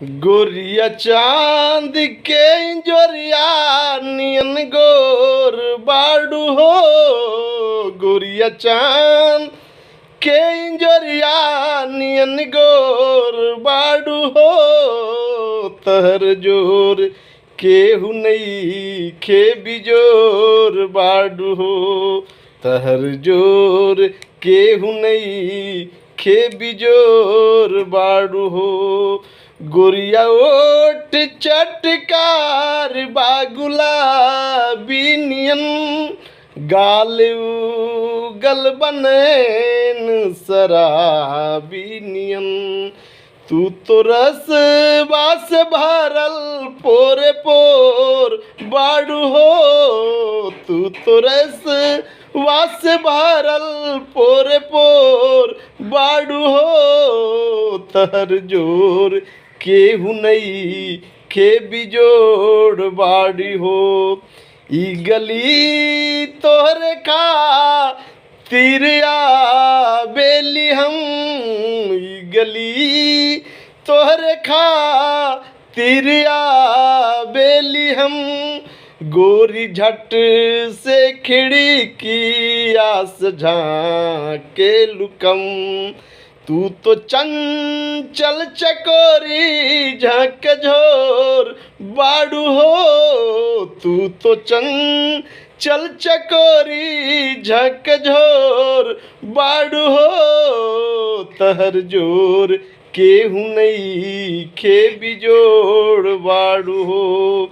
गोरिया चांद के इंजोरिया नियन गोर बाड़ू हो। गोरिया चांद के इंजोरिया नियन गोर बाड़ू हो। तहर जोर केहू नहीं खे बिजोर बाड़ू हो। तहर जोर केहू नहीं खे बिजोर बाड़ू हो। गोरिया ओट चटकार बागुला बिनियन गाल गल बनेन शराबिनियन। तू तो रस बास भरल पोरे पोर बाड़ू हो। तू तो रस वास भरल पोरे पोर बाड़ू हो। तहर जोर केहू नहीं खे बिजोड़ बाड़ी हो। ई गली तोहरे खा तिरिया बेली हम। ई गली तोहरे खा तिरिया बेली हम। गोरी झट से खिड़की आस झांके लुकम। तू तो चंचल चकोरी झकझोर बाड़ू हो। तू तो चंचल चकोरी झकझोर बाड़ू हो। तहर जोर केहू नहीं खे बिजोड़ बाड़ू हो।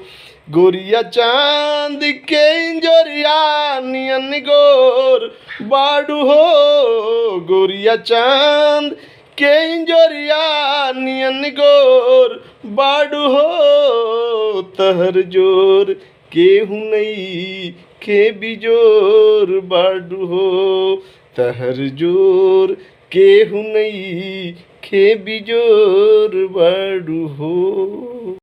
गोरिया चांद के इंजोरिया नियन गोर बाड़ू हो। गोरिया चांद के इंजोरिया नियन गोर बाड़ू हो। तहर जोर केहू नहीं खे बिजोर बाड़ू हो। तहर जोर केहू नहीं खे बिजोर बाड़ू हो।